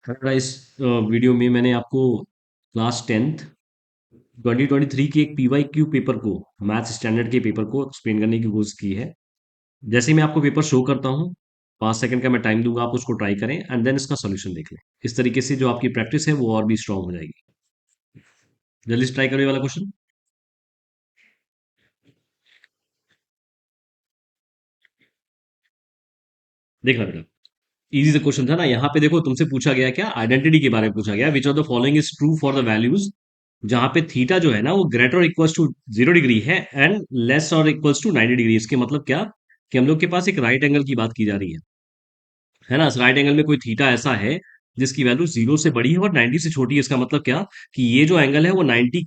इस वीडियो में मैंने आपको क्लास 10th 2023 के एक पीवाईक्यू पेपर को, मैथ्स स्टैंडर्ड के पेपर को एक्सप्लेन करने की कोशिश की है। जैसे ही मैं आपको पेपर शो करता हूँ, 5 सेकंड का मैं टाइम दूंगा, आप उसको ट्राई करें एंड देन इसका सोल्यूशन देख लें। इस तरीके से जो आपकी प्रैक्टिस है वो और भी स्ट्रांग हो जाएगी। जल्दी से ट्राई करो ये वाला क्वेश्चन। देखना बेटा, इजी से क्वेश्चन था ना। यहाँ पे देखो, तुमसे पूछा गया क्या, आइडेंटिटी के बारे में पूछा गया। Which of the following is true for the values, जहां पे थीटा जो है ना वो ग्रेटर और इक्वल्स टू 0 डिग्री है एंड लेस और इक्वल्स टू 90 डिग्री। इसके मतलब क्या, कि हम लोग के पास एक राइट एंगल की बात की जा रही है ना। राइट एंगल में कोई थीटा ऐसा है जिसकी वैल्यू 0 से बड़ी है और 90 से छोटी है। इसका मतलब क्या, कि ये जो एंगल है वो 90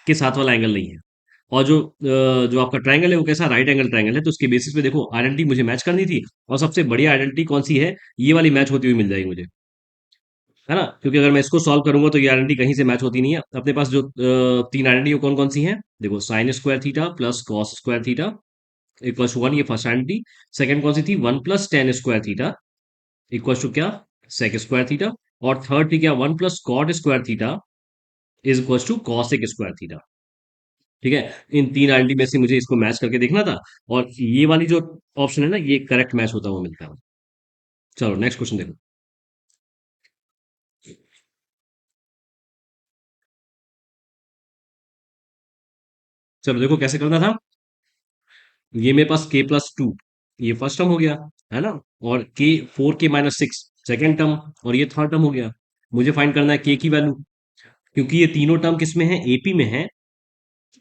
के साथ वाला एंगल नहीं है। और जो आपका ट्रायंगल है वो कैसा, राइट एंगल ट्रायंगल है। तो उसके बेसिस पे देखो, आइडेंटिटी मुझे मैच करनी थी, और सबसे बढ़िया आइडेंटिटी कौन सी है, ये वाली मैच होती हुई मिल जाएगी मुझे, है ना। क्योंकि अगर मैं इसको सॉल्व करूंगा तो ये आइडेंटिटी कहीं से मैच होती नहीं है। अपने पास जो तीन आइडेंटिटी कौन कौन सी हैं, देखो, sine square theta plus cos square theta equal to 1, ये फर्स्ट आइडेंटिटी। सेकंड कौन सी थी, 1 + tan square theta equal to क्या, सेक स्क्वायर थीटा। और थर्ड थी क्या, 1 + cot square theta is equal to cosec square theta. ठीक है। इन तीन आइडेंटिटी में से मुझे इसको मैच करके देखना था, और ये वाली जो ऑप्शन है ना, ये करेक्ट मैच होता हुआ मिलता है। चलो नेक्स्ट क्वेश्चन देखो। चलो देखो कैसे करना था। ये मेरे पास k+2, ये फर्स्ट टर्म हो गया, है ना। और k 4k-6 सेकेंड टर्म, और ये थर्ड टर्म हो गया। मुझे फाइंड करना है k की वैल्यू, क्योंकि ये तीनों टर्म किस में है, एपी में है।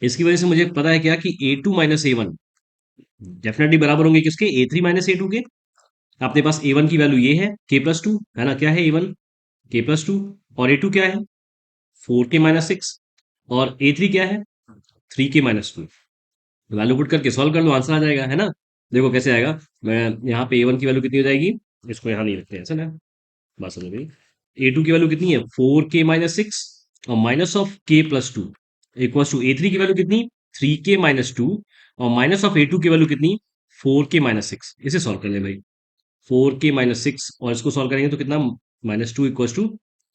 इसकी वजह से मुझे पता है क्या, कि A2 - A1 डेफिनेटली बराबर होंगे किसके, A3 - A2 के। अपने पास A1 की वैल्यू ये है k+2, है ना। क्या है A1, k+2। और A2 क्या है, 4k-6। और A3 क्या है, 3k-2। वैल्यू पुट करके सॉल्व कर लो, आंसर आ जाएगा, है ना। देखो कैसे आएगा। मैं यहाँ पे A1 की वैल्यू कितनी हो जाएगी, इसको यहाँ नहीं रखते हैं, ऐसा ना। बात समझ गई। A2 की वैल्यू कितनी है, 4k-6, और minus of k+2 equal to A3 की वैल्यू कितनी, 3k-2, और माइनस ऑफ A2 की वैल्यू कितनी, 4k-6। इसे सॉल्व कर ले भाई। 4k-6, और इसको सॉल्व करेंगे तो कितना, -2 इक्वल टू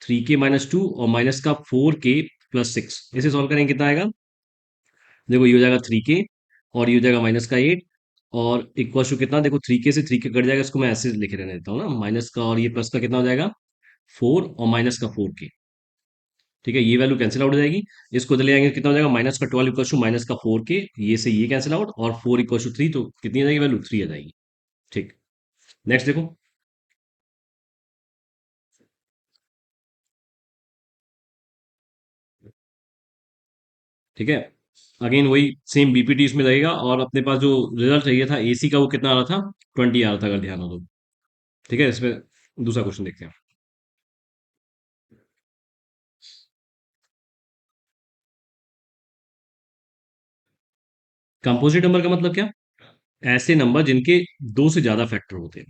3k-2, और माइनस का 4k+6। इसे सॉल्व करेंगे कितना आएगा, देखो ये हो जाएगा 3k, और ये हो जाएगा -8, और इक्वल टू कितना, देखो 3k से 3k कट जाएगा, इसको मैं ऐसे लिख रहने देता हूँ ना, माइनस का और ये प्लस का कितना हो जाएगा, 4, और माइनस का 4k। ठीक है, ये वैल्यू कैंसिल आउट हो जाएगी। इसको चले जाएंगे, कितना हो जाएगा, माइनस का 12 इक्वल टू माइनस का 4k, ये से ये कैंसिल आउट, और 4 इक्वल टू 3, तो कितनी आ जाएगी वैल्यू, 3 आ जाएगी। ठीक। नेक्स्ट देखो। ठीक है, अगेन वही सेम बीपीटी इसमें लगेगा, और अपने पास जो रिजल्ट चाहिए था एसी का, वो कितना आ रहा था, 20 आ रहा था, अगर ध्यान हो तो। ठीक है, इसमें दूसरा क्वेश्चन देखते हैं। कंपोजिट नंबर का मतलब क्या, ऐसे नंबर जिनके दो से ज्यादा फैक्टर होते हैं।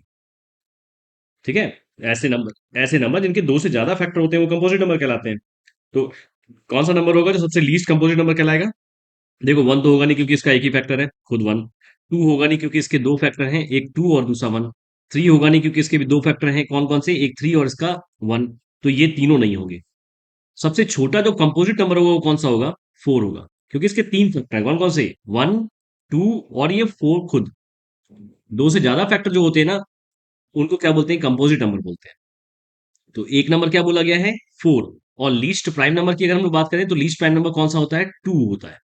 ठीक है, ऐसे नंबर जिनके दो से ज्यादा फैक्टर होते हैं वो कंपोजिट नंबर कहलाते हैं। तो कौन सा नंबर होगा जो सबसे लीस्ट कंपोजिट नंबर कहलाएगा, देखो 1 तो होगा नहीं, क्योंकि इसका एक ही फैक्टर है, खुद 1। 2 होगा नहीं, क्योंकि इसके दो फैक्टर हैं, एक 2 और दूसरा 1। 3 होगा नहीं, क्योंकि इसके भी दो फैक्टर हैं, कौन कौन से, एक 3 और इसका 1। तो ये तीनों नहीं होंगे। सबसे छोटा जो कंपोजिट नंबर होगा वो कौन सा होगा, 4 होगा, क्योंकि इसके तीन फैक्टर हैं, कौन कौन से, 1, 2 और ये 4 खुद। दो से ज्यादा फैक्टर जो होते हैं ना, उनको क्या बोलते हैं, कंपोजिट नंबर बोलते हैं। तो एक नंबर क्या बोला गया है, 4। और लीस्ट प्राइम नंबर की अगर हम लोग बात करें, तो लीस्ट प्राइम नंबर कौन सा होता है, 2 होता है।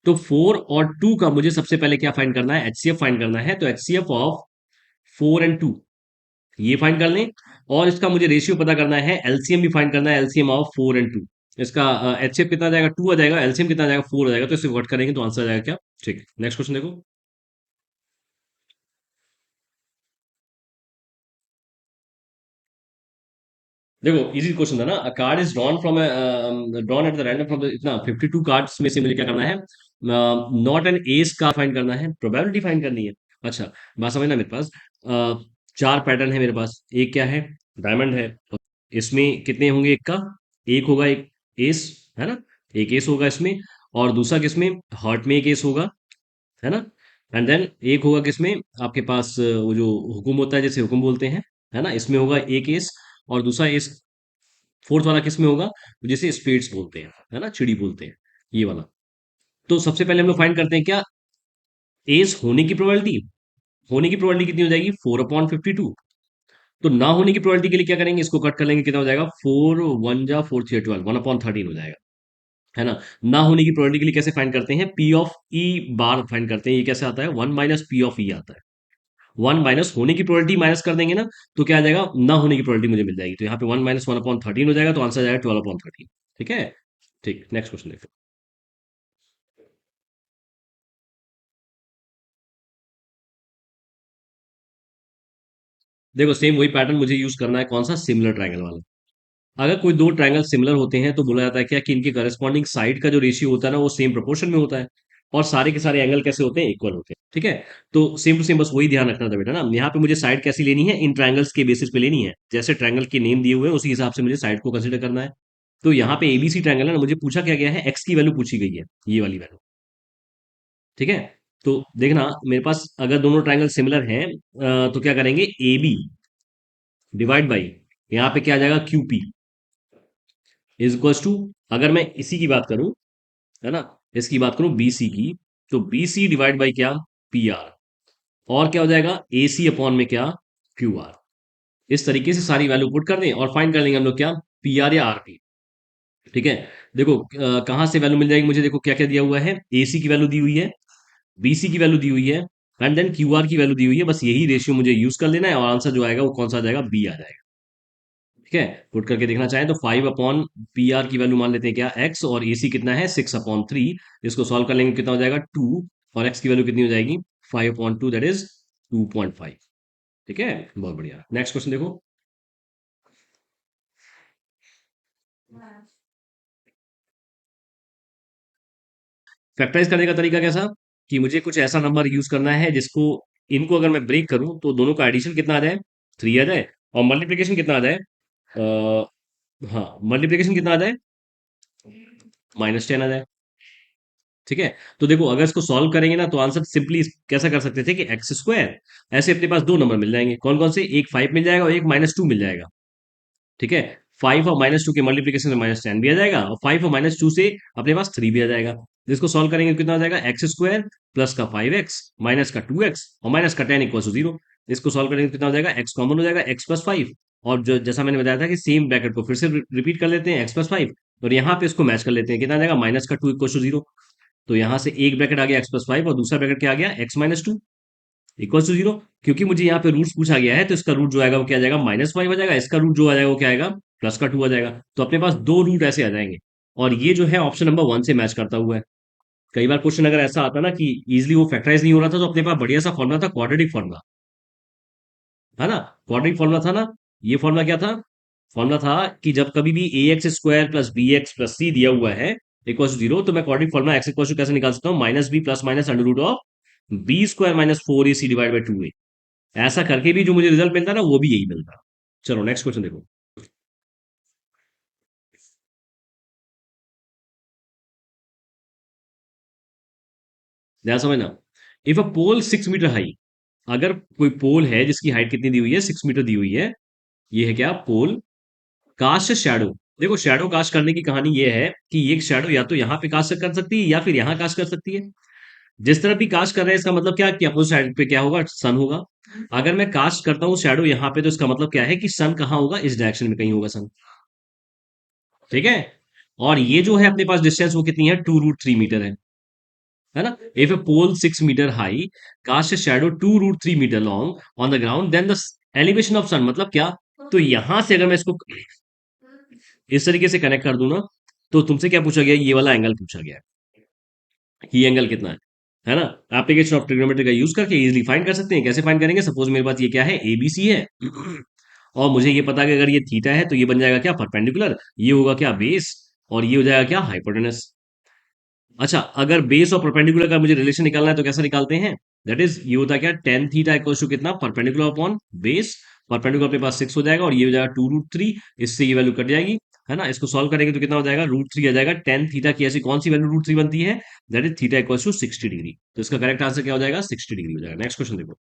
तो 4 और 2 का मुझे सबसे पहले क्या फाइंड करना है, एचसीएफ फाइंड करना है। तो एचसीएफ ऑफ 4 and 2 ये फाइंड कर लें। और इसका मुझे रेशियो पता करना है, एलसीएम भी फाइंड करना है, एलसीएम ऑफ 4 and 2। इसका एचसीएफ कितना आ जाएगा, 2 आ जाएगा, एलसीएम कितना आ जाएगा, 4 आ जाएगा। तो इसे वर्ट करेंगे तो आंसर आ जाएगा क्या। ठीक, नेक्स्ट क्वेश्चन देखो। देखो इजी क्वेश्चन था ना। अ card is drawn from drawn at the random from इतना 52 कार्ड्स में से मुझे क्या करना है, नॉट एन एस का फाइंड करना है, प्रोबेबिलिटी फाइंड करनी है। अच्छा, बात समझना, मेरे पास चार पैटर्न है मेरे पास। एक क्या है, डायमंड है। इसमें कितने होंगे, एक का एक होगा, एक एस, है ना। एक एस होगा इसमें। और दूसरा किसमें, हार्ट में एक एस होगा, है ना। एंड देन एक होगा किसमें, आपके पास वो जो हुकुम होता है, जैसे हुकुम बोलते हैं, है ना, इसमें होगा एक एस। और दूसरा एस फोर्थ वाला किस में होगा, जिसे स्पेड्स बोलते हैं, है ना, चिड़ी बोलते हैं, ये वाला। तो सबसे पहले हम लोग फाइंड करते हैं क्या, एस होने की प्रोबेबिलिटी, होने की प्रोबेबिलिटी कितनी हो जाएगी, 4/52। तो ना होने की प्रोबेबिलिटी के लिए क्या करेंगे, इसको कट कर लेंगे, कितना हो जाएगा, 4 1 जा 4 3 12, 1/13 हो जाएगा, है ना। ना होने की प्रोबेबिलिटी के लिए कैसे फाइंड करते हैं, P of E bar find करते हैं, ये कैसे आता है, 1 - पी ऑफ ई आता है। 1 - होने की प्रोबेबिलिटी माइनस कर देंगे ना, तो क्या आ जाएगा, ना होने की प्रोबेबिलिटी मुझे मिल जाएगी, तो यहाँ पे 1 - 1/13 हो जाएगा, तो आंसर आ जाएगा 12/13। ठीक है। ठीक, नेक्स्ट क्वेश्चन देखो। देखो सेम वही पैटर्न मुझे यूज करना है, कौन सा, सिमिलर ट्रायंगल वाला। अगर कोई दो ट्रायंगल सिमिलर होते हैं तो बोला जाता है क्या, कि इनके करस्पॉन्डिंग साइड का जो रेशियो होता है ना, वो सेम प्रोपोर्शन में होता है, और सारे के सारे एंगल कैसे होते हैं, इक्वल होते हैं। ठीक है। तो सेम टू सेम बस वही ध्यान रखना था बेटा ना, यहाँ पे मुझे साइड कैसी लेनी है, इन ट्रायंगल्स के बेसिस पे लेनी है, जैसे ट्रायंगल के नेम दिए हुए हैं उसी हिसाब से मुझे साइड को कंसिडर करना है। तो यहाँ पे एबीसी ट्रायंगल है ना, मुझे पूछा क्या गया है, एक्स की वैल्यू पूछी गई है, ये वाली वैल्यू। ठीक है। तो देखना मेरे पास अगर दोनों ट्रायंगल सिमिलर हैं, तो क्या करेंगे, ए बी डिवाइड बाई, यहाँ पे क्या आ जाएगा, Q P is equal to, अगर मैं इसी की बात करूं, है ना, इसकी बात करूं बी सी की, तो बी सी डिवाइड बाई क्या, पी आर, और क्या हो जाएगा, ए सी अपॉन में क्या, क्यू आर। इस तरीके से सारी वैल्यू पुट कर दें और फाइंड कर लेंगे हम लोग क्या, पी आर या आर पी। ठीक है। देखो कहां से वैल्यू मिल जाएगी मुझे, देखो क्या क्या दिया हुआ है, ए सी की वैल्यू दी हुई है, बी सी की वैल्यू दी हुई है, एंड देन क्यू आर की वैल्यू दी हुई है, बस यही रेशियो मुझे यूज कर लेना है, और आंसर जो आएगा वो कौन सा आ जाएगा, बी आ जाएगा। ठीक है। पुट करके देखना चाहें तो 5/पी आर की वैल्यू मान लेते हैं क्या, एक्स, और ए सी कितना है, 6/3। इसको सॉल्व कर लेंगे, कितना हो जाएगा, 2, और एक्स की वैल्यू कितनी हो जाएगी, 5/2, दैट इज 2.5। ठीक है। बहुत बढ़िया, नेक्स्ट क्वेश्चन देखो। फैक्टराइज करने का तरीका कैसा, कि मुझे कुछ ऐसा नंबर यूज करना है जिसको, इनको अगर मैं ब्रेक करूं तो दोनों का एडिशन कितना आ जाए, 3 आ जाए, और मल्टीप्लीकेशन कितना आ जाए, हाँ, मल्टीप्लीकेशन कितना आ जाए, -10 आ जाए। ठीक है। तो देखो अगर इसको सॉल्व करेंगे ना, तो आंसर सिंपली कैसा कर सकते थे, कि एक्स स्क्वायर, ऐसे अपने पास दो नंबर मिल जाएंगे, कौन कौन से, एक 5 मिल जाएगा और एक -2 मिल जाएगा। ठीक है। 5 और -2 के मल्टीप्लीकेशन से -10 भी आ जाएगा, और 5 और -2 से अपने पास 3 भी आ जाएगा। जिसको सॉल्व करेंगे तो कितना आ जाएगा, एक्स स्क्वायर प्लस का 5x माइनस का 2x और माइनस का 10 इक्वल टू 0। इसको सॉल्व करेंगे तो कितना हो जाएगा, एक्स कॉमन हो जाएगा, एक्स प्लस 5, और जो जैसा मैंने बताया था कि सेम ब्रैकेट को फिर से रिपीट कर लेते हैं, एक्स प्लस 5, और यहाँ पे इसको मैच कर लेते हैं, कितना आ जाएगा, -2 इक्वल टू 0। तो यहां से एक ब्रैकेट आ गया एक्स प्लस 5, और दूसरा ब्रैकेट क्या आ गया, x - 2 इक्वल टू 0। क्योंकि मुझे यहाँ पे रूट्स पूछा गया है, तो इसका रूट जो आएगा वो क्या आ जाएगा, -5 आ जाएगा, इसका रूट जो आ जाएगा वो क्या आएगा, +2 आ जाएगा। तो अपने पास दो रूट ऐसे आ जाएंगे, और ये जो है ऑप्शन नंबर 1 से मैच करता हुआ है। कई बार क्वेश्चन अगर ऐसा आता ना कि इजिली वो फैक्टराइज नहीं हो रहा था, तो अपने पास बढ़िया सा फॉर्मुला था, क्वाड्रेटिक फॉर्मुला, है ना, क्वाड्रेटिक फॉर्मुला था ना। ये फॉर्मुला क्या था, फॉर्मुला था कि जब कभी भी a x square plus b x plus c दिया हुआ है इक्वल टू 0, तो मैं quadratic formula x equal to कैसे निकाल सकता हूँ, -b plus minus under root of b square -4ac divide by 2a। ऐसा करके भी जो मुझे रिजल्ट मिलता ना, वो भी यही मिलता। चलो नेक्स्ट क्वेश्चन देखो। ध्यान समझना, if a pole 6 metre high, अगर कोई पोल है जिसकी हाइट कितनी दी हुई है, 6 मीटर दी हुई है, ये है क्या, पोल, कास्ट शैडो। देखो शैडो कास्ट करने की कहानी ये है कि ये शैडो या तो यहाँ पे कास्ट कर सकती है या फिर यहाँ कास्ट कर सकती है। जिस तरफ भी कास्ट कर रहे हैं इसका मतलब क्या, कि अपोजिट साइड पे क्या होगा, सन होगा। अगर मैं कास्ट करता हूँ शैडो यहाँ पे, तो इसका मतलब क्या है, कि सन कहाँ होगा, इस डायरेक्शन में कहीं होगा सन। ठीक है। और ये जो है अपने पास डिस्टेंस वो कितनी है, 2√3 मीटर है ना। If a pole 6 metre high cast a shadow 2√3 metre long on the ground, then the elevation of sun, मतलब क्या, तो यहां से अगर मैं इसको इस तरीके से कनेक्ट कर दूं ना, तो तुमसे क्या पूछा गया, ये वाला एंगल पूछा गया, ये एंगल कितना है ना। एप्लीकेशन ऑफ ट्रिग्नोमेट्री का यूज करके इजीली फाइंड कर सकते हैं। कैसे फाइंड करेंगे, सपोज मेरे पास ये क्या है, एबीसी है, और मुझे ये पता है कि अगर ये थीटा है तो ये बन जाएगा क्या, परपेंडिकुलर, ये होगा क्या, बेस, और ये हो जाएगा क्या, हाइपोटेनस। अच्छा, अगर बेस और परपेंडिकुलर का मुझे रिलेशन निकालना है तो कैसे निकालते हैं, दैट इज ये होता है क्या, टेन थीटा इक्वल्स टू कितना, परपेंडिकुलर अपॉन बेस, परपेंडिकुलर अपने पास 6 हो जाएगा, और ये हो जाएगा 2√3, इससे ये वैल्यू कट जाएगी, है ना। इसको सॉल्व करेंगे तो कितना हो जाएगा, √3 आ जाएगा। टेन थीटा की ऐसी कौन सी वैल्यू √3 बनती है, that is theta equals to 60 degree. तो इसका करेक्ट आंसर क्या हो जाएगा, 60 डिग्री हो जाएगा। नेक्स्ट क्वेश्चन देखो।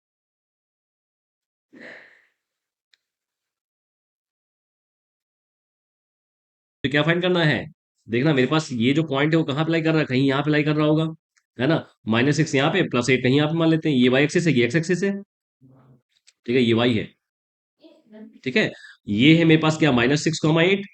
तो क्या फाइंड करना है? देखना मेरे पास ये जो पॉइंट है वो कहाँ अप्लाई कर रहा है, कहीं यहाँ अप्लाई कर रहा होगा, है ना। -6 यहाँ पे, +8 कहीं यहाँ पे मान लेते हैं। ये वाई एक्सिस है, ये एक्स एक्सिस है, ठीक है, ये वाई है, ठीक है। ये है मेरे पास क्या, -6, 8।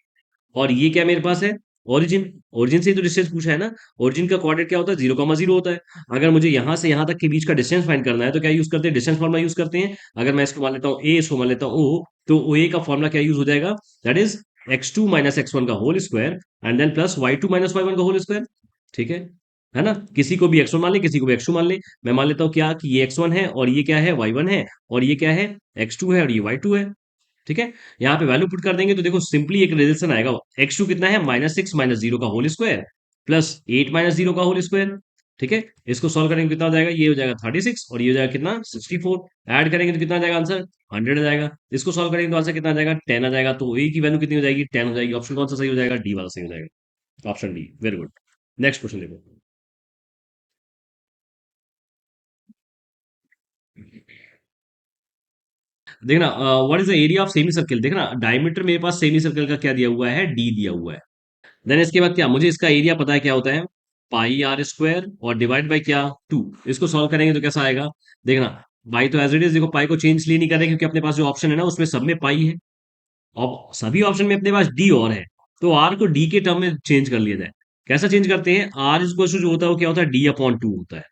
और ये क्या मेरे पास है, ओरिजिन। ओरिजिन से ही तो डिस्टेंस पूछा है ना। ओरिजिन का कोऑर्डिनेट क्या होता है, 0, 0 होता है। अगर मुझे यहां से यहां तक के बीच का डिस्टेंस फाइंड करना है तो क्या यूज करते हैं, डिस्टेंस फॉर्मूला यूज करते हैं। अगर मैं इसको मान लेता हूँ ए, इसको मान लेता हूँ ओ, तो ओ ए का फॉर्मूला क्या यूज हो जाएगा, दैट इज x2 - x1 का whole square and then plus y2 - y1 का होल स्क्वायर, ठीक है ना। किसी को भी x1 मान ले, किसी को भी x2 मान ले। मैं मान लेता हूँ क्या कि ये x1 है और ये क्या है, y1 है, और ये क्या है, x2 है और ये y2 है, ठीक है। यहाँ पे वैल्यू पुट कर देंगे तो देखो सिंपली एक रिलेशन आएगा। x2 कितना है, -6 -0 का होल स्क्वायर +8 -0 का होल स्क्वायर, ठीक है। इसको सॉल्व करेंगे तो कितना हो जाएगा, ये हो जाएगा 36 और ये हो जाएगा कितना, 64। ऐड करेंगे तो कितना आ जाएगा आंसर, 100 आ जाएगा। इसको सॉल्व करेंगे तो आंसर कितना आ जाएगा, 10 आ जाएगा। तो ए की वैल्यू कितनी हो जाएगी, 10 हो जाएगी। ऑप्शन कौन सा सही हो जाएगा, डी वाला सही हो जाएगा, option D, very good. Next question देखो। देखना, what is the area of semi circle. देखना डायमीटर मेरे पास सेमी सर्कल का क्या दिया हुआ है, डी दिया हुआ है। देन इसके बाद क्या, मुझे इसका एरिया पता है क्या होता है, πr² और डिवाइड बाई क्या, 2। इसको सॉल्व करेंगे तो कैसा आएगा, देखना। पाई तो एज इट इज, देखो पाई को चेंज इसलिए नहीं कर रहे क्योंकि अपने पास जो ऑप्शन है ना उसमें सब में पाई है, और सभी ऑप्शन में अपने पास डी और है। तो आर को डी के टर्म में चेंज कर लिया जाए। कैसा चेंज करते हैं, आर इज जो होता है वो क्या होता है, D/2 होता है,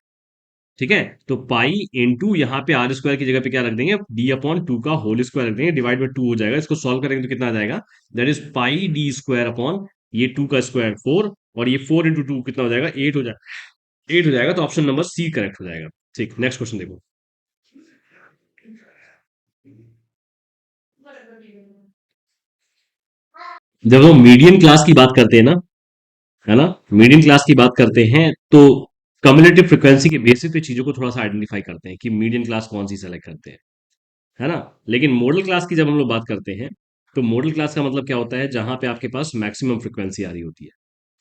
ठीक है। तो पाई इंटू यहाँ पे R² की जगह पे क्या रख देंगे, D/2 का होल स्क्वायर रख देंगे, डिवाइड बाई 2 हो जाएगा। इसको सॉल्व करेंगे तो कितना आ जाएगा, दैट इज πd² ये 2 का स्क्वायर 4, और ये 4 इंटू 2 कितना हो जाएगा, 8 हो जाएगा। 8 हो जाएगा, तो ऑप्शन नंबर सी करेक्ट हो जाएगा। ठीक, नेक्स्ट क्वेश्चन देखो। जब हम मीडियन क्लास की बात करते हैं ना, है ना, मीडियन क्लास की बात करते हैं तो कम्युलेटिव फ्रिक्वेंसी के बेसिस पे चीजों को थोड़ा सा आइडेंटिफाई करते हैं कि मीडियन क्लास कौन सी सेलेक्ट करते हैं, है ना। लेकिन मॉडल क्लास की जब हम लोग बात करते हैं तो मॉडल क्लास का मतलब क्या होता है, जहां पे आपके पास मैक्सिमम फ्रिक्वेंसी आ रही होती है।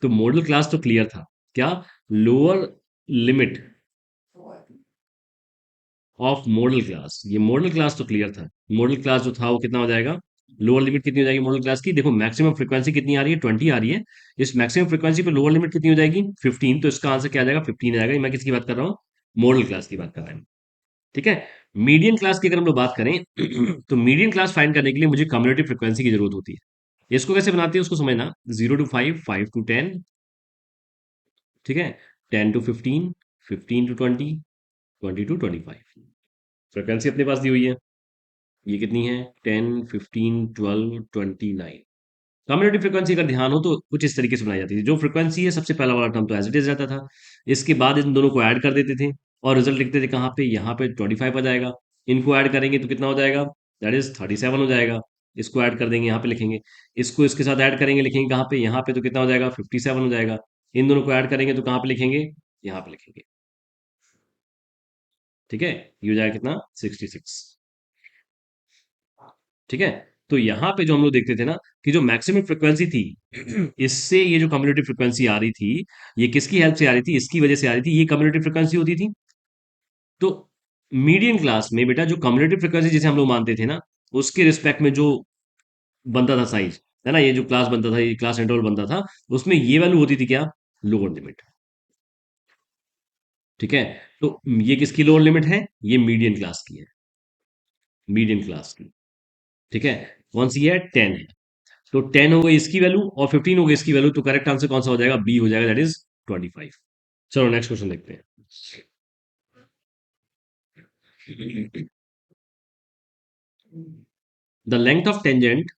तो मॉडल क्लास तो क्लियर था, क्या, lower limit of model class. ये मॉडल क्लास तो क्लियर था। मॉडल क्लास जो था वो कितना हो जाएगा, लोअर लिमिट कितनी हो जाएगी मॉडल क्लास की, देखो मैक्सिमम फ्रीक्वेंसी कितनी आ रही है, 20 आ रही है। इस मैक्सिमम फ्रीक्वेंसी पे लोअर लिमिट कितनी हो जाएगी, 15। तो इसका आंसर क्या आ जाएगा, 15 आ जाएगा। मैं किसकी बात कर रहा हूँ, मॉडल क्लास की बात कर रहा हूँ, ठीक है। मीडियन क्लास की अगर हम लोग बात करें तो मीडियन क्लास फाइंड करने के लिए मुझे कम्युलेटिव फ्रीक्वेंसी की जरूरत होती है। इसको कैसे बनाते हैं उसको समझना, 0 to 5, 5 to 10, ठीक है, 10 to 15, 15 to 20, 20 to 25। फ्रीक्वेंसी अपने पास दी हुई है, ये कितनी है, 10, 15, 12, 29। कम्युलेटिव फ्रीक्वेंसी का ध्यान हो तो कुछ इस तरीके से बनाई जाती थी। जो फ्रीक्वेंसी है सबसे पहला वाला टर्म तो एज इट इज रहता था, इसके बाद इन दोनों को ऐड कर देते थे और रिजल्ट लिखते थे कहाँ पे, यहाँ पे 25 आ जाएगा। इनको ऐड करेंगे तो कितना हो जाएगा, दैट इज 37 हो जाएगा। इसको ऐड कर देंगे, यहाँ पे लिखेंगे। इसको इसके साथ ऐड करेंगे, लिखेंगे कहाँ पे, यहाँ पे, तो कितना हो जाएगा, 57 हो जाएगा। इन दोनों को ऐड करेंगे तो कहाँ पे लिखेंगे, यहाँ पे लिखेंगे, ठीक है। ये हो जाएगा कितना, 66, ठीक है। तो यहाँ पे जो हम लोग देखते थे ना कि जो मैक्सिमम फ्रिक्वेंसी थी इससे ये जो कम्युलेटिव फ्रिक्वेंसी आ रही थी, ये किसकी हेल्प से आ रही थी, इसकी वजह से आ रही थी, ये कम्युलेटिव फ्रिक्वेंसी होती थी। तो मीडियन क्लास में बेटा जो कम्युलेटिव फ्रिक्वेंसी जैसे हम लोग मानते थे ना, उसके रिस्पेक्ट में जो बनता था साइज, है ना, ये जो क्लास बनता था, ये क्लास इंटरवल बनता था, उसमें ये वैल्यू होती थी क्या, लोअर लिमिट, ठीक है। तो ये किसकी लोअर लिमिट है, ये मीडियन क्लास की है, मीडियन क्लास की, ठीक है। कौन सी है, 10 है। तो 10 हो गई इसकी वैल्यू और 15 हो गई इसकी वैल्यू, तो करेक्ट आंसर कौन सा हो जाएगा, बी हो जाएगा, दैट इज 25। चलो नेक्स्ट क्वेश्चन देखते हैं। The length of tangent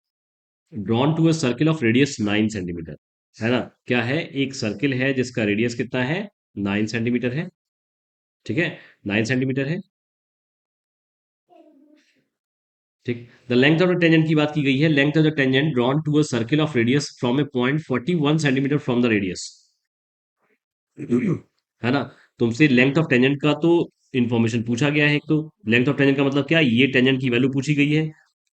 drawn to a circle of radius 9 centimetre, है ना। क्या है, एक सर्किल है जिसका रेडियस कितना है, 9 सेंटीमीटर है, ठीक है, 9 सेंटीमीटर है, ठीक। The length of the tangent की बात की गई है, length of the tangent drawn to a circle of radius from a point 41 centimetre from the radius, है ना। तुमसे लेंथ ऑफ टेंजेंट का तो इंफॉर्मेशन पूछा गया है, एक तो लेंथ ऑफ टेंजेंट का मतलब क्या, ये टेंजेंट की वैल्यू पूछी गई है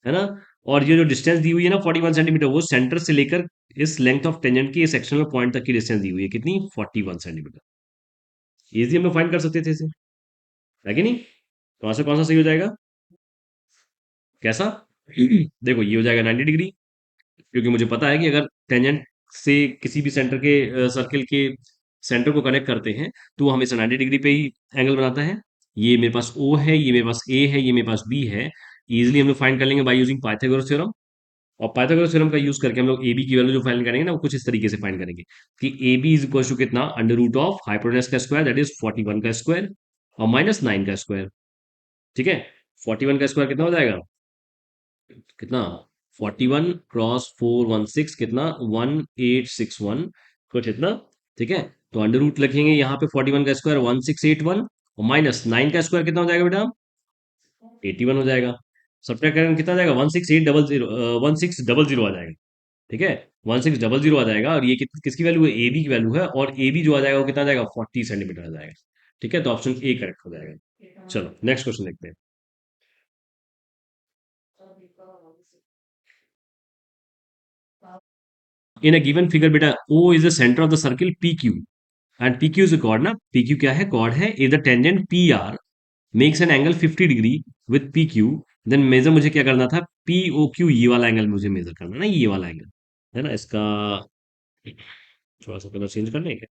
ना। और ये जो डिस्टेंस दी हुई है ना 41 सेंटीमीटर, वो सेंटर से लेकर इस लेंथ ऑफ टेंजेंट की इस एक्सटर्नल पॉइंट तक की डिस्टेंस दी हुई है, कितनी, 41 सेंटीमीटर। इजी हम लोग फाइंड कर सकते थे इसे, है कि नहीं। कौन सा सही हो जाएगा, कैसा देखो ये हो जाएगा 90 डिग्री, क्योंकि मुझे पता है कि अगर टेंजेंट से किसी भी सेंटर के सर्किल के सेंटर को कनेक्ट करते हैं तो वो हमेशा 90 डिग्री पे ही एंगल बनाता है। ये मेरे पास ओ है, ये मेरे पास ए है, ये मेरे पास बी है। इजिली हम लोग फाइंड कर लेंगे बाय यूजिंग पाइथागोरस थ्योरम। और पाइथागोरस थ्योरम का यूज करके हम लोग ए बी की वैल्यू जो फाइंड करेंगे ना, वो कुछ इस तरीके से फाइंड करेंगे कि A B is equal to कितना, अंडर रूट ऑफ हाइपोटेनस का स्क्वायर दैट इज 41 का स्क्वायर और माइनस 9 का स्क्वायर। ठीक है, 41 का स्क्वायर कितना हो जाएगा, कितना, 41 क्रॉस 416 कितना, 1861 कुछ इतना। ठीक है, तो अंडर रूट लिखेंगे यहाँ पे 41 का स्क्वायर 1681 और माइनस 9 का स्क्वायर कितना हो जाएगा बेटा, 81 हो जाएगा। सब्ट्रैक्ट करेंगे कितना आ जाएगा, 16800, 1600 आ जाएगा। ठीक है, 1600 आ जाएगा और ये किसकी वैल्यू है, ए बी की वैल्यू है, और ए बी जो आ जाएगा वो कितना आ जाएगा, 40 सेंटीमीटर आ जाएगा। ठीक है, तो ऑप्शन ए करेक्ट हो जाएगा। चलो नेक्स्ट क्वेश्चन देखते हैं। इन अ गिवन फिगर बेटा, O is the centre of the circle P Q and P Q is chord ना, पी क्यू क्या है, कॉर्ड है। Is the tangent P R makes an angle 50 degree with P Q, then measure, मुझे क्या करना था, P O Q, ये वाला एंगल मुझे मेजर करना ना, ये वाला एंगल है ना इसका, थोड़ा सा कलर चेंज कर लें क्या?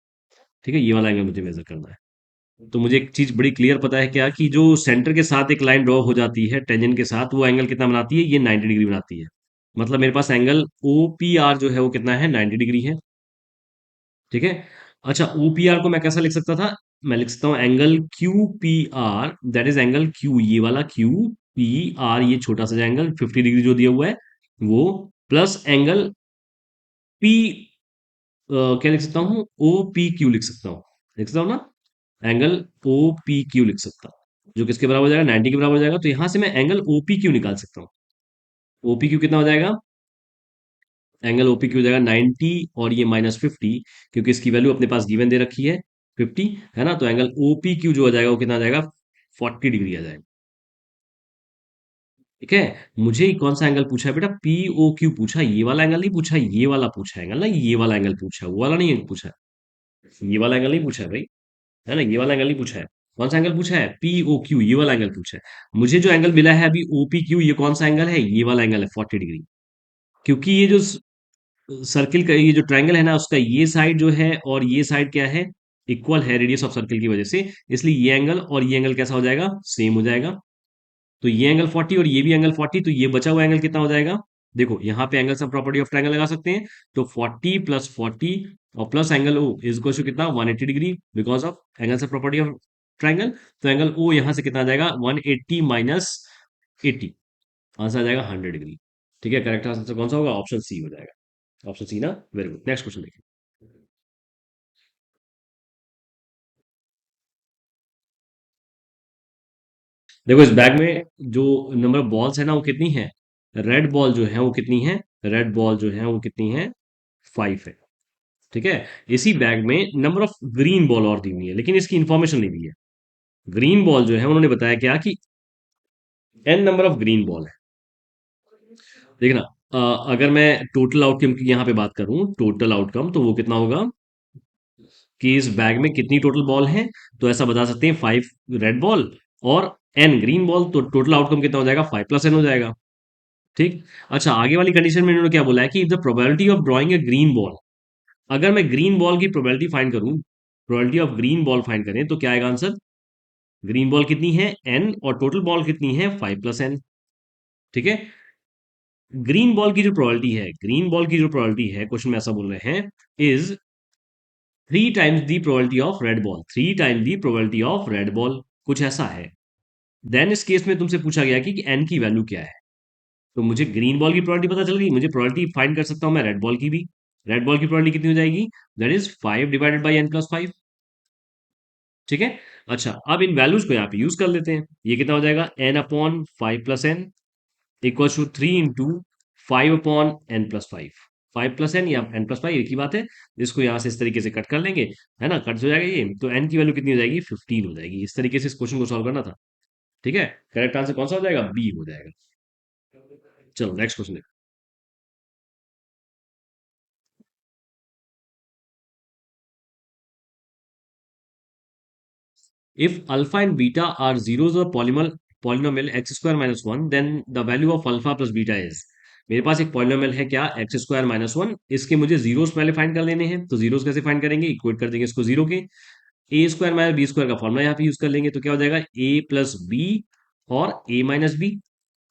ठीक है, ये वाला एंगल मुझे मेजर करना है। तो मुझे एक चीज बड़ी क्लियर पता है क्या, कि जो सेंटर के साथ एक लाइन ड्रॉ हो जाती है टेंजेंट के साथ, वो एंगल कितना बनाती है, ये 90 डिग्री बनाती है। मतलब मेरे पास एंगल ओ पी आर जो है वो कितना है, 90 डिग्री है। ठीक है, अच्छा ओ पी आर को मैं कैसा लिख सकता था, मैं लिख सकता हूँ angle Q P R, that is angle Q, ये वाला क्यू पी आर, ये छोटा सा एंगल 50 डिग्री जो दिया हुआ है वो, प्लस एंगल पी, क्या लिख सकता हूँ, ओ पी क्यू लिख सकता हूँ, लिख सकता हूँ ना, एंगल ओ पी क्यू लिख सकता हूँ, जो किसके बराबर हो जाएगा, 90 के बराबर हो जाएगा। तो यहां से मैं एंगल ओ पी क्यू निकाल सकता हूँ। ओ पी क्यू कितना हो जाएगा, एंगल ओपी की हो जाएगा 90 और ये -50, क्योंकि इसकी वैल्यू अपने पास गिवन दे रखी है 50, है ना। तो एंगल ओपी क्यू जो हो जाएगा वो कितना आ जाएगा, 40 डिग्री आ जाएगा। ठीक है, मुझे कौन सा एंगल पूछा है बेटा, पी ओ क्यू पूछा, ये वाला एंगल नहीं पूछा, ये वाला पूछा एंगल ना, ये वाला एंगल पूछा, वो वाला नहीं पूछा, ये वाला एंगल नहीं पूछा है भाई, है ना, ये वाला एंगल नहीं पूछा है। कौन सा एंगल पूछा है, पी ओ क्यू, ये वाला एंगल पूछा है। मुझे जो एंगल मिला है अभी ओपी क्यू, ये कौन सा एंगल है, ये वाला एंगल है 40 डिग्री। क्योंकि ये जो सर्किल का ये जो ट्रायंगल है ना, उसका ये साइड जो है और ये साइड क्या है, इक्वल है रेडियस ऑफ सर्किल की वजह से, इसलिए ये एंगल और ये एंगल कैसा हो जाएगा, सेम हो जाएगा। तो ये एंगल 40 और ये भी एंगल 40, तो ये बचा हुआ एंगल कितना हो जाएगा, देखो यहाँ पे angle sum property of triangle लगा सकते हैं। तो 40 प्लस 40 और plus angle O is equal to कितना, 180 degree, because of angle sum property of triangle. तो एंगल ओ यहाँ से कितना आ जाएगा, 180 माइनस 80, आंसर आ जाएगा 100 डिग्री। ठीक है, करेक्ट आंसर कौन सा होगा, ऑप्शन सी हो जाएगा। ऑप्शन सी ना, वेरी गुड। नेक्स्ट क्वेश्चन देखिए। देखो इस बैग में जो नंबर ऑफ बॉल्स है ना वो कितनी है, रेड बॉल जो है वो कितनी है, रेड बॉल जो है वो कितनी है, 5 है। ठीक है, इसी बैग में नंबर ऑफ ग्रीन बॉल और दी हुई है, लेकिन इसकी इंफॉर्मेशन नहीं दी है। ग्रीन बॉल जो है उन्होंने बताया क्या कि n number of green ball है। देखना, अगर मैं टोटल आउटकम की यहाँ पे बात करूं, टोटल आउटकम तो वो कितना होगा, कि इस बैग में कितनी टोटल बॉल है, तो ऐसा बता सकते हैं 5 रेड बॉल और n ग्रीन बॉल, तो टोटल आउटकम कितना हो जाएगा, 5 प्लस n हो जाएगा। ठीक, अच्छा आगे वाली कंडीशन में इन्होंने क्या बोला है कि the probability of drawing a green ball, अगर मैं ग्रीन बॉल की प्रोबेबिलिटी फाइंड करूं, probability of green ball find करें तो क्या आएगा आंसर, ग्रीन बॉल कितनी है n और टोटल बॉल कितनी है 5 प्लस n। ठीक है, ग्रीन बॉल की जो प्रोबेबिलिटी है, ग्रीन बॉल की जो प्रोबेबिलिटी है, क्वेश्चन में ऐसा बोल रहे हैं, is 3 times the probability of red ball, 3 time the probability of red ball, कुछ ऐसा है। देन इस केस में तुमसे पूछा गया कि n की वैल्यू क्या है। तो मुझे ग्रीन बॉल की प्रोबेबिलिटी पता चल गई, मुझे प्रोबेबिलिटी फाइंड कर सकता हूं मैं रेड बॉल की भी। रेड बॉल की प्रोबेबिलिटी कितनी हो जाएगी, that is 5 divided by n+5। ठीक है, अच्छा अब इन वैल्यूज को यहाँ पे यूज कर लेते हैं। ये कितना हो जाएगा, n/5 + n equal to 3 × 5/n+5, 5 + n या n+5 एक ही बात है। इसको यहाँ से इस तरीके से कट कर लेंगे, है ना, कट हो जाएगा ये, तो n की वैल्यू कितनी हो जाएगी, 15 हो जाएगी। इस तरीके से इस क्वेश्चन को सॉल्व करना था। ठीक है, करेक्ट आंसर कौन सा हो जाएगा, बी हो जाएगा। चलो next question. If alpha and beta are zeros of polynomial x square minus 1, then the value of alpha plus beta is. मेरे पास एक पॉलिनोमियल है क्या, एक्स स्क्वायर माइनस वन, इसके मुझे जीरोस पहले फाइंड कर लेने हैं। तो जीरोस कैसे फाइंड करेंगे, इक्वेट कर देंगे इसको जीरो के। ए स्क्वायर माइनस बी स्क्वायर का फॉर्मूला यहाँ पे यूज कर लेंगे, तो क्या हो जाएगा ए प्लस बी और ए माइनस बी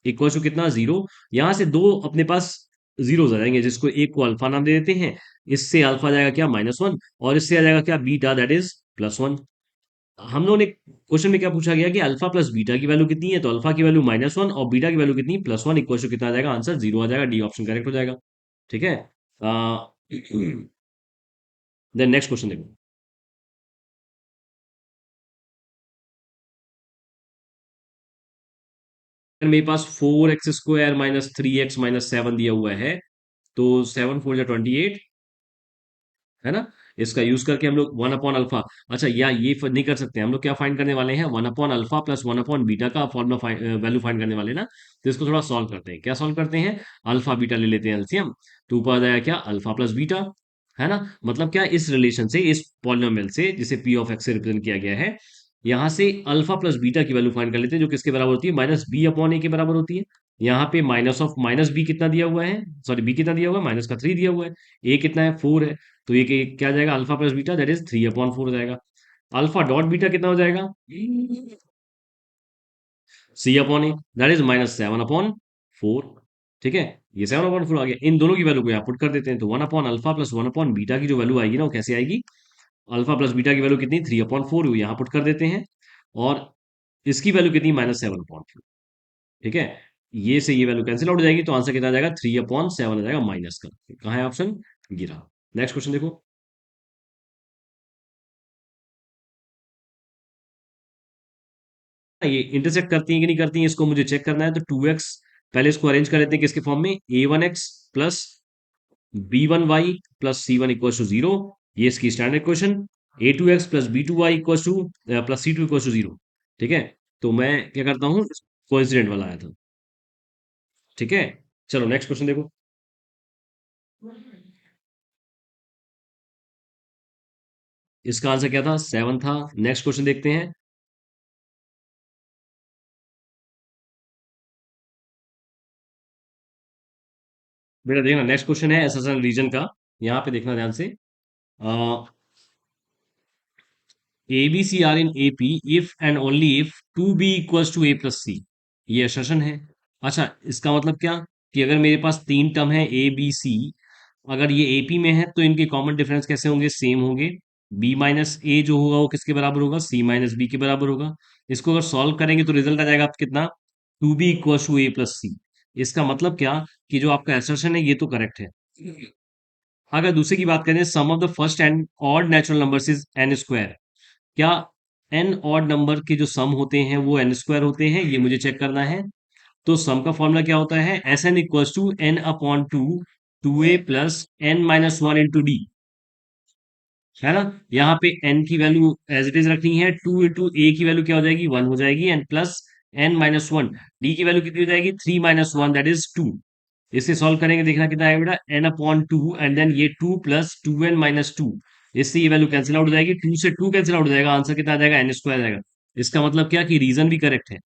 इक्वल टू कितना, जीरो। यहां से दो अपने पास जीरोस आ जाएंगे, जिसको एक को अल्फा नाम दे देते हैं। इससे अल्फा आ जाएगा क्या, माइनस वन, और इससे आ जाएगा क्या, beta, that is plus one. हम लोगों ने क्वेश्चन में क्या पूछा गया कि अल्फा प्लस बीटा की वैल्यू कितनी है, तो अल्फा की वैल्यू माइनस वन और बीटा की वैल्यू कितनी, प्लस वन, इक्वल टू कितना आ जाएगा, आंसर जीरो आ जाएगा, डी ऑप्शन करेक्ट हो जाएगा। ठीक है। देन नेक्स्ट क्वेश्चन देखो। मेरे पास four x square minus three x minus seven दिया हुआ है। तो सेवन फोर या 28, है ना। इसका यूज करके हम लोग वन अपॉन अल्फा, अच्छा या ये नहीं कर सकते, हम लोग क्या फाइंड करने वाले हैं, one upon alpha plus one upon beta का फॉर्मूला वैल्यू फाइंड करने वाले हैं ना। तो इसको थोड़ा सॉल्व करते हैं, क्या सॉल्व करते हैं, अल्फा बीटा ले लेते हैं एलसीएम। तो ऊपर आ जाएगा क्या, अल्फा प्लस बीटा, है ना। मतलब क्या, इस रिलेशन से, इस पॉलिनोमियल से जिसे पी ऑफ एक्स से रिप्रेजेंट किया गया है, यहां से अल्फा प्लस बीटा की वैल्यू फाइंड कर लेते हैं, जो किसके बराबर होती है, माइनस बी अपॉन ए के बराबर होती है। यहाँ पे माइनस ऑफ माइनस बी कितना दिया हुआ है, सॉरी बी कितना दिया हुआ है, माइनस का थ्री दिया हुआ है। ए कितना है, फोर है। तो ये क्या जाएगा, alpha plus beta that is three upon four हो जाएगा। अल्फा डॉट बीटा कितना हो जाएगा, c upon a that is minus seven upon four. ठीक है, ये सेवन अपॉन फोर आ गया। इन दोनों की वैल्यू को यहाँ पुट कर देते हैं, तो one upon alpha plus one upon beta की जो वैल्यू आएगी ना, वो कैसे आएगी, अल्फा प्लस बीटा की वैल्यू कितनी, थ्री अपॉन फोर, यहाँ पुट कर देते हैं। और इसकी वैल्यू कितनी, माइनस सेवन अपॉन फोर। ठीक है, ये से ये वैल्यू कैंसिल आउट हो जाएगी, तो आंसर कितना आ जाएगा, थ्री अपॉन सेवन आ जाएगा माइनस का। कहाँ है ऑप्शन, गिरा। नेक्स्ट क्वेश्चन देखो। ये इंटरसेक्ट करती है कि नहीं करती है, इसको मुझे चेक करना है। तो टू एक्स, पहले इसको अरेंज कर लेते हैं किसके फॉर्म में, a one x plus b one y plus c one equal to zero. ये इसकी standard question. A two x plus b two y equal to plus c two equal to zero. ठीक है, तो मैं क्या करता हूँ, कोइंसिडेंट वाला आया था। ठीक है, चलो नेक्स्ट क्वेश्चन देखो। इसका आंसर क्या था, सेवन था। नेक्स्ट क्वेश्चन देखते हैं। बेटा देखना, नेक्स्ट क्वेश्चन है एसएसएल रीजन का। यहाँ पे देखना ध्यान से। A b c are in A P if and only if two b equals to A plus c, ये assertion है। अच्छा, इसका मतलब क्या, कि अगर मेरे पास तीन टर्म है ए बी सी, अगर ये एपी में है तो इनके कॉमन डिफरेंस कैसे होंगे, सेम होंगे। बी माइनस ए जो होगा वो किसके बराबर होगा, सी माइनस बी के बराबर होगा। इसको अगर सॉल्व करेंगे तो रिजल्ट आ जाएगा आपका कितना, two b equal to A plus c. इसका मतलब क्या, कि जो आपका एसर्शन है ये तो करेक्ट है। अगर दूसरे की बात करें, sum of the first n odd natural numbers is n square, क्या एन ऑड नंबर के जो सम होते हैं वो एन स्क्वायर होते हैं, ये मुझे चेक करना है। तो सम का फॉर्मूला क्या होता है, S N equals to N upon two, two A plus N minus one into D, है ना। यहाँ पे n की वैल्यू एज इट इज रखनी है, टू इंटू ए की वैल्यू क्या हो जाएगी, वन हो जाएगी, and plus N minus one, d की वैल्यू कितनी हो जाएगी, three minus one that is two. इसे सॉल्व करेंगे, देखना कितना आएगा बेटा, n upon two and then ये two plus two n minus two. इससे ये वैल्यू कैंसिल आउट हो जाएगी, टू से टू कैंसिल आउट हो जाएगा, आंसर कितना आ जाएगा, एन स्क्वायर आएगा। इसका मतलब क्या, कि रीजन भी करेक्ट है,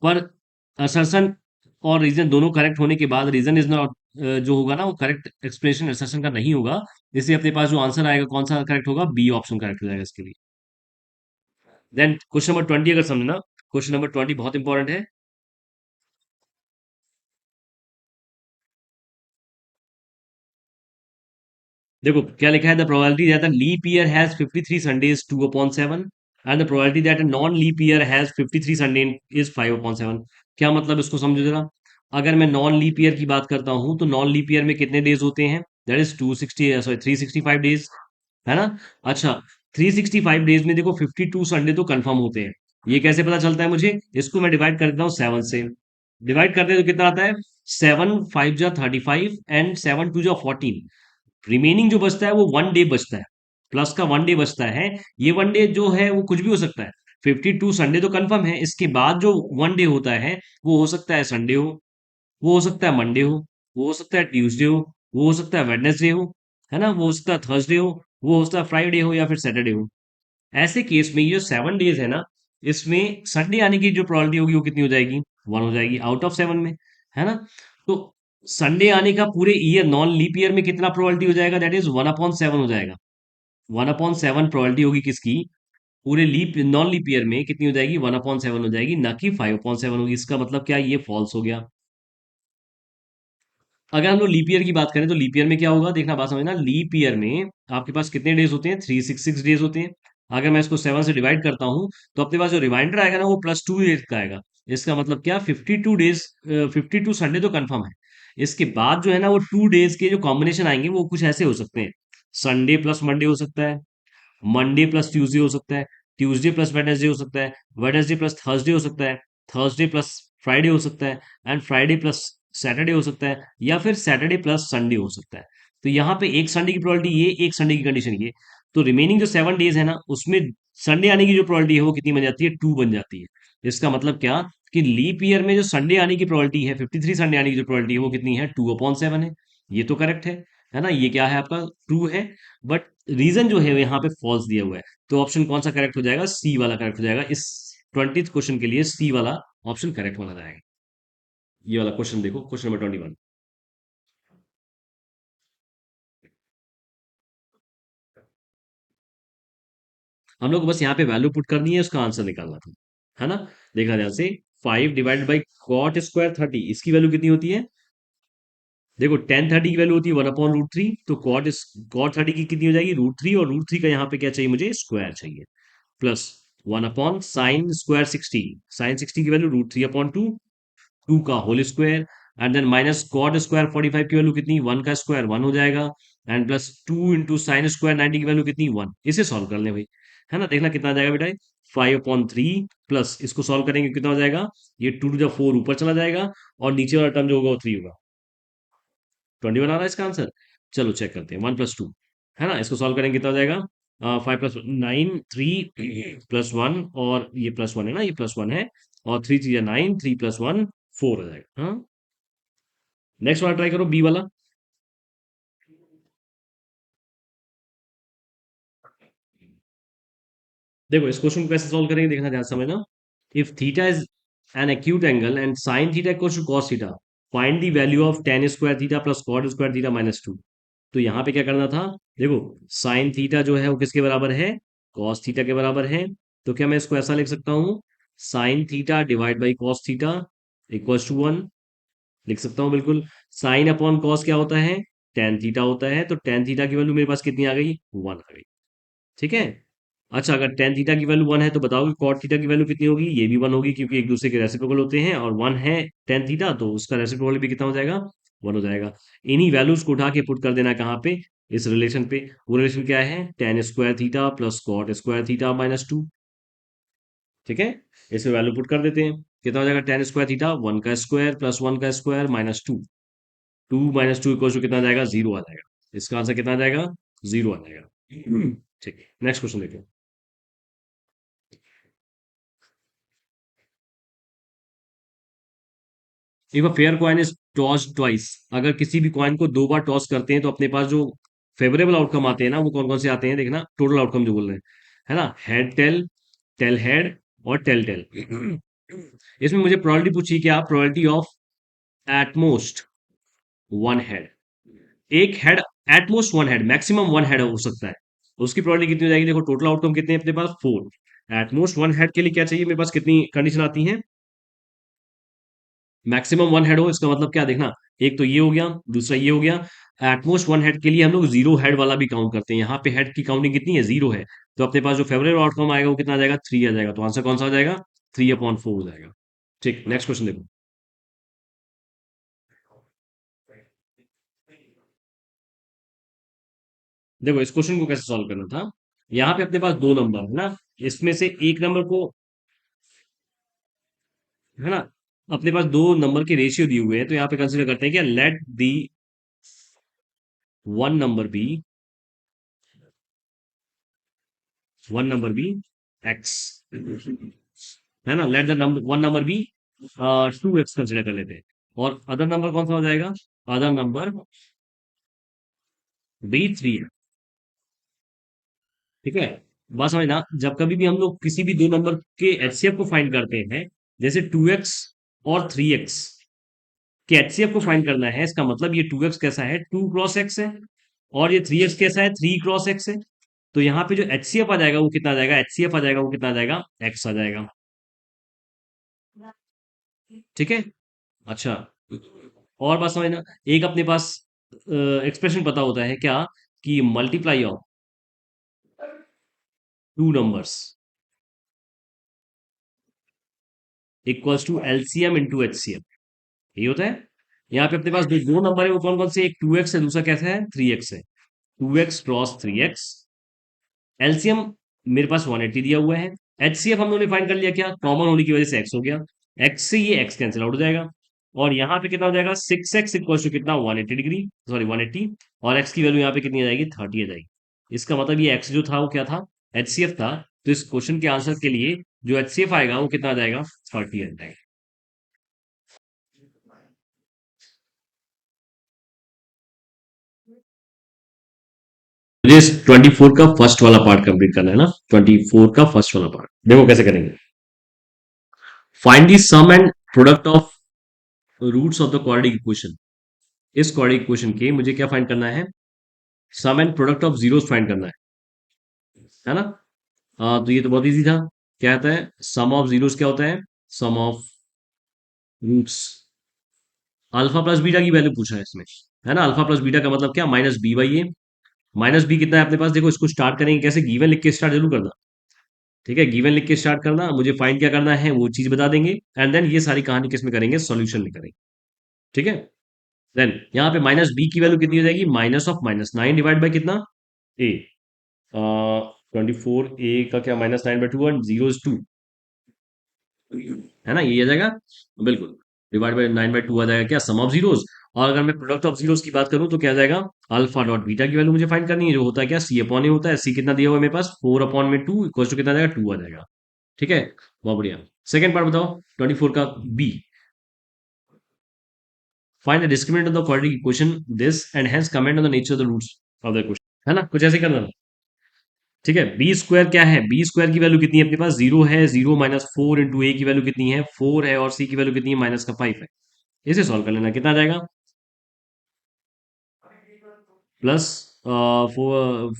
पर असर्शन और रीजन दोनों करेक्ट होने के बाद रीजन इज नॉट, जो होगा ना वो करेक्ट एक्सप्लेनेशन असर्शन का नहीं होगा। इसलिए अपने पास जो आंसर आएगा कौन सा करेक्ट होगा, बी ऑप्शन करेक्ट हो जाएगा इसके लिए। देन क्वेश्चन नंबर 20 अगर समझना, क्वेश्चन नंबर 20 बहुत इंपॉर्टेंट है। देखो क्या लिखा है, the probability that a leap year has 53 Sundays 2 upon 7 and the probability that a non leap year has 53 Sunday is 5 upon 7। क्या मतलब, इसको समझो जरा। अगर मैं नॉन लीप ईयर की बात करता हूं, तो नॉन लीप ईयर में कितने डेज होते हैं, दैट इज 260, सॉरी 365 डेज, है ना। अच्छा, 365 डेज में देखो 52 संडे तो कंफर्म होते हैं। ये कैसे पता चलता है मुझे, इसको मैं डिवाइड कर देता हूँ सेवन से। डिवाइड करते हैं तो कितना आता है, सेवन फाइव जा 35 एंड सेवन टू जा 14। रिमेनिंग जो बचता है वो वन डे बचता है, प्लस का वन डे बचता है। ये वन डे जो है वो कुछ भी हो सकता है। 52 संडे तो कंफर्म है, इसके बाद जो वन डे होता है वो हो सकता है संडे हो, वो हो सकता है मंडे हो, वो हो सकता है ट्यूसडे हो, वो हो सकता है वेडनेसडे हो, है ना, वो हो सकता है थर्सडे हो, वो हो सकता है फ्राइडे हो या फिर सैटरडे हो। ऐसे केस में ये जो 7 डेज है ना, इसमें संडे आने की जो प्रोबेबिलिटी होगी वो कितनी हो जाएगी, वन हो जाएगी आउट ऑफ सेवन में, है ना। तो संडे आने का पूरे ईयर नॉन लीप ईयर में कितना प्रोबेबिलिटी हो जाएगा? दैट इज 1/7 हो जाएगा। 1/7 प्रोबेबिलिटी होगी किसकी? पूरे लीप नॉन लीप ईयर में कितनी हो जाएगी? 1/7 हो जाएगी, ना कि 5/7 होगी। इसका मतलब क्या? ये फॉल्स हो गया। अगर हम लोग लीप ईयर की बात करें तो लीप ईयर में क्या होगा, देखना, बात समझना। लीप ईयर में आपके पास कितने डेज होते हैं? 366 डेज होते हैं। अगर मैं इसको 7 से डिवाइड करता हूं तो अपने पास जो रिमाइंडर आएगा ना, वो +2 डेज का आएगा। इसका मतलब क्या? 52 डेज, 52 संडे तो कंफर्म है। इसके बाद जो है ना, वो 2 डेज के जो कॉम्बिनेशन आएंगे वो कुछ ऐसे हो सकते हैं। संडे प्लस मंडे हो सकता है, मंडे प्लस ट्यूसडे हो सकता है, ट्यूसडे प्लस वेडनेसडे हो सकता है, वेडनेसडे प्लस थर्सडे हो सकता है, थर्सडे प्लस फ्राइडे हो सकता है, एंड फ्राइडे प्लस सैटरडे हो सकता है, या फिर सैटरडे प्लस संडे हो सकता है। तो यहाँ पे एक संडे की प्रोबेबिलिटी ये, एक संडे की कंडीशन ये। तो रिमेनिंग जो 7 डेज है ना, उसमें संडे आने की जो प्रोबेबिलिटी है वो कितनी बन जाती है? 2 बन जाती है। इसका मतलब क्या? कि लीप ईयर में जो संडे आने की प्रोबेबिलिटी है, 53 संडे आने की जो प्रोबेबिलिटी है वो कितनी है? 2/7 है। ये तो करेक्ट है ना? ये क्या है आपका? ट्रू है। बट रीजन जो है यहाँ पे फॉल्स दिया हुआ है। तो ऑप्शन कौन सा करेक्ट हो जाएगा? सी वाला करेक्ट हो जाएगा। इस 20th क्वेश्चन के लिए सी वाला ऑप्शन करेक्ट माना जाएगा। ये वाला क्वेश्चन देखो, क्वेश्चन नंबर 21। हम लोग को बस यहाँ पे वैल्यू पुट करनी है, उसका आंसर निकालना था, है ना? देखा ध्यान से। 5 डिवाइडेड बाई कॉट स्क्वायर 30, इसकी वैल्यू कितनी होती है? देखो, tan 30 की वैल्यू होती है 1/√3। तो कॉट 30 की कितनी हो जाएगी? √3। और √3 का यहाँ पे क्या चाहिए मुझे? स्क्वायर चाहिए। Plus 1/sin²60। sin 60 की वैल्यू √3/2, 2 का whole square. And then minus cot square 45 की वैल्यू कितनी? 1 का स्क्वायर 1 हो जाएगा। And plus 2 into sine square 90 की वैल्यू कितनी? 1। इसे सॉल्व कर ले भाई, है ना? देखना कितना आ जाएगा बेटा। 5/3 प्लस इसको सॉल्व करेंगे कितना हो जाएगा? ये 2 टू द 4 ऊपर चला जाएगा, और नीचे वाला टर्म जो होगा वो 3 होगा। 21 आ रहा है इसका आंसर। चलो चेक करते हैं। 1+2, है ना? इसको सॉल्व करेंगे कितना हो जाएगा? 5+9, 3+1, और ये +1 है ना, ये +1 है। और 3 3 9, 3+1 4 हो जाएगा। हाँ, नेक्स्ट वाला ट्राई करो, बी वाला। देखो, इस क्वेश्चन को कैसे सॉल्व करेंगे, देखना ध्यान से समझना। If theta is an acute angle and sine theta equals to cos theta, find the value of tan square theta plus cot square theta -2। तो यहाँ पे क्या करना था? देखो, साइन थीटा जो है वो किसके बराबर है? कॉस थीटा के बराबर है। तो क्या मैं इसको ऐसा लिख सकता हूँ? Sine theta divide by cos theta equals to 1। लिख सकता हूँ बिल्कुल। साइन अपॉन कॉस क्या होता है? tan थीटा होता है। तो tan थीटा की वैल्यू मेरे पास कितनी आ गई? 1 आ गई। ठीक है। अच्छा, अगर tan थीटा की वैल्यू 1 है तो बताओ कि cot थीटा की वैल्यू कितनी होगी? ये भी 1 होगी, क्योंकि एक दूसरे के रेसिप्रोकल होते हैं, और 1 है tan थीटा, तो उसका रेसिप्रोकल भी कितना हो जाएगा? 1 हो जाएगा। इन्हीं वैल्यूज को उठा के पुट कर देना है कहाँ पे? इस रिलेशन पे। वो रिलेशन क्या है? tan² theta plus cot² theta -2। ठीक है। इसमें वैल्यू पुट कर देते हैं। कितना हो जाएगा? tan² थीटा 1 का स्क्वायर प्लस 1 का स्क्वायर -2। 2 - 2 इक्वल टू कितना आ जाएगा? 0 आ जाएगा। इसका आंसर कितना आ जाएगा? 0 आ जाएगा। ठीक है, नेक्स्ट क्वेश्चन देखते हैं। If a fair coin is toss twice, अगर किसी भी कॉइन को 2 बार टॉस करते हैं तो अपने पास जो फेवरेबल आउटकम आते हैं ना, वो कौन कौन से आते हैं? देखना, टोटल आउटकम जो बोल रहे हैं, है ना? हेड टेल, टेल हेड, और टेल टेल। इसमें मुझे प्रोबेबिलिटी पूछी, क्या प्रोबेबिलिटी ऑफ एटमोस्ट 1 हेड। एक head, at most 1 head, maximum 1 head हो सकता है। उसकी प्रोबेबिलिटी कितनी हो जाएगी? देखो, टोटल आउटकम कितने हैं अपने पास? 4। एटमोस्ट 1 हेड के लिए क्या चाहिए मेरे पास? कितनी कंडीशन आती है? मैक्सिमम 1 हेड हो। इसका मतलब क्या? देखना, एक तो ये हो गया, दूसरा ये हो गया। एटमोस्ट 1 हेड के लिए हम लोग 0 हेड वाला भी काउंट करते हैं। यहाँ पे हेड की काउंटिंग कितनी है? 0 है। तो अपने पास जो फेवरेट आउटकम आएगा वो कितना आ जाएगा? 3 आ जाएगा। तो आंसर कौन सा हो जाएगा? 3/4 हो जाएगा। ठीक, नेक्स्ट क्वेश्चन देखो। देखो, इस क्वेश्चन को कैसे सॉल्व करना था। यहाँ पे अपने पास दो नंबर है ना, इसमें से एक नंबर को, है ना, अपने पास दो नंबर के रेशियो दिए हुए हैं। तो यहाँ पे कंसिडर करते हैं क्या? Let the one number be, one number be X, है ना? Let the number one number be 2x consider कर लेते हैं। और अदर नंबर कौन सा हो जाएगा? अदर नंबर B3 है। ठीक है। बात समझना, जब कभी भी हम लोग किसी भी दो नंबर के एचसीएफ को फाइंड करते हैं, जैसे 2x और 3x, कि एचसीएफ को फाइंड करना है, इसका मतलब ये 2x कैसा है, 2 क्रॉस x है, और ये 3x कैसा है, 3 क्रॉस x है। तो यहाँ पे जो एचसीएफ आ जाएगा वो कितना आ जाएगा, एचसीएफ आ जाएगा वो कितना आ जाएगा, x आ जाएगा। ठीक है। अच्छा, और बात समझना, एक अपने पास एक्सप्रेशन पता होता है क्या, कि multiply of two numbers equals to LCM into HCF, यही होता है। यहाँ पे अपने पास दो नंबर है, वो कौन कौन से, एक 2x है, दूसरा कैसा है, 3x है। 2x क्रॉस 3x, एलसीएम मेरे पास 180 दिया हुआ है। एचसीएफ हम लोगों ने फाइंड कर लिया, क्या कॉमन होने की वजह से x हो गया, x से ये x कैंसिल आउट हो जाएगा। और यहाँ पे कितना हो जाएगा, 6x इक्वल टू कितना, 180 डिग्री, सॉरी 180, और x की वैल्यू यहाँ पे कितनी आ जाएगी, 30 आ जाएगी। इसका मतलब ये x जो था वो क्या था, एचसीएफ था। तो इस क्वेश्चन के आंसर के लिए जो एचसीएफ आएगा वो कितना आ जाएगा, 30 आ जाएगा। मुझे 24 का फर्स्ट वाला पार्ट कंप्लीट करना है ना, 24 का फर्स्ट वाला पार्ट देखो कैसे करेंगे। Find the sum and product of roots of the quadratic equation. इस क्वाड्रेटिक इक्वेशन के मुझे क्या फाइंड करना है, sum and product of zeros find करना है ना। तो ये तो बहुत इजी था। क्या आता है, सम ऑफ जीरोस क्या होता है, sum of roots. Alpha plus beta की वैल्यू पूछा है इसमें, है ना। अल्फा प्लस बीटा का मतलब क्या, minus B by A. Minus B कितना है अपने पास, देखो इसको स्टार्ट करेंगे कैसे, गिवन लिख के स्टार्ट जरूर करना। ठीक है, गिवन लिख के स्टार्ट करना, मुझे फाइंड क्या करना है वो चीज बता देंगे, एंड देन ये सारी कहानी किस में करेंगे, सॉल्यूशन में करेंगे। ठीक है। देन यहाँ पे माइनस बी की वैल्यू कितनी हो जाएगी, -9 डिवाइड बाई कितना, ए। 24 ए का क्या, -9/2, और जीरो इज 2, है ना, ये आ जाएगा बिल्कुल। डिवाइड बाई 9/2 आ जाएगा क्या, सम ऑफ जीरोस। और अगर मैं प्रोडक्ट ऑफ जीरोस की बात करूं तो क्या आ जाएगा, अल्फा डॉट बीटा की वैल्यू मुझे फाइंड करनी है, जो होता है क्या, सी अपॉन ए होता है। सी कितना दिया हुआ है मेरे पास, 4/2 इक्वल टू कितना आ जाएगा, 2 आ जाएगा। ठीक है, बहुत बढ़िया। सेकंड पार्ट बताओ, 24 का B. Find the discriminant of the quadratic equation this and hence comment on the nature of the roots of the question, है ना, कुछ ऐसे ही करना। ठीक है, बी स्क्वायर क्या है, बी स्क्वायर की वैल्यू कितनी है अपने पास, 0 है, 0 - 4 इंटू ए की वैल्यू कितनी है, 4 है, और सी की वैल्यू कितनी है, -5 है। इसे सॉल्व कर लेना, कितना आ जाएगा, प्लस 4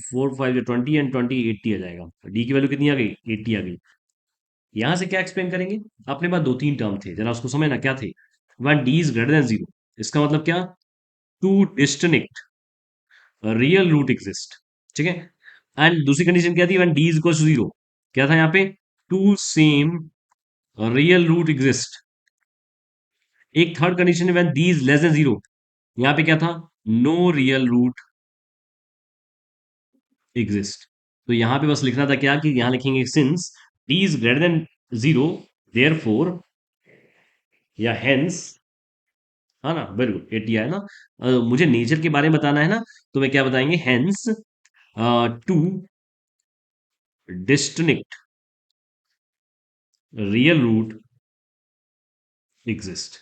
4 5 20 एंड 20 80 आ जाएगा। डी की वैल्यू कितनी आ गई, 80 आ गई। यहां से क्या एक्सप्लेन करेंगे, अपने पास दो तीन टर्म थे, जरा उसको समझना क्या थे। When D is greater than 0, इसका मतलब क्या, two distinct real root exist. ठीक है। एंड दूसरी कंडीशन क्या थी, when D is equal to 0, क्या था यहाँ पे, two same real root exist. एक थर्ड कंडीशन है, when D is less than 0, यहाँ पे क्या था, नो रियल रूट एग्जिस्ट। तो यहाँ पे बस लिखना था क्या, कि यहाँ लिखेंगे since D is greater than 0, therefore, या हेंस, हाँ ना, वेरी गुड, 80 है ना। मुझे नेचर के बारे में बताना है ना, तो मैं क्या बताएंगे, hence two distinct real root exist.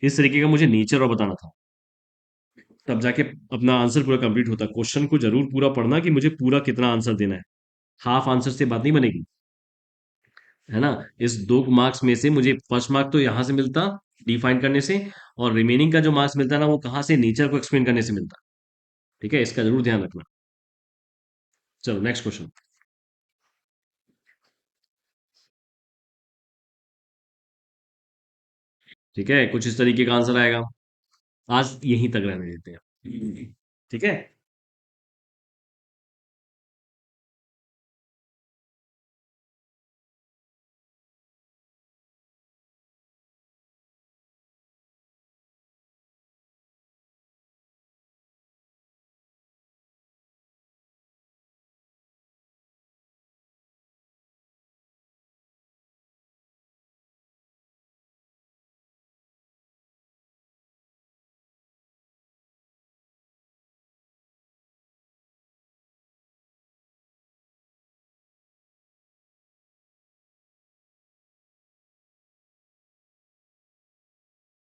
इस तरीके का मुझे नेचर और बताना था, तब जाके अपना आंसर पूरा कंप्लीट होता। क्वेश्चन को जरूर पूरा पढ़ना, कि मुझे पूरा कितना आंसर देना है, हाफ आंसर से बात नहीं बनेगी, है ना। इस 2 मार्क्स में से मुझे फर्स्ट मार्क तो यहाँ से मिलता, डिफाइन करने से, और रिमेनिंग का जो मार्क्स मिलता है ना, वो कहाँ से, नेचर को एक्सप्लेन करने से मिलता। ठीक है, इसका जरूर ध्यान रखना। चलो नेक्स्ट क्वेश्चन। ठीक है, कुछ इस तरीके का आंसर आएगा। आज यहीं तक रहने देते हैं, ठीक है।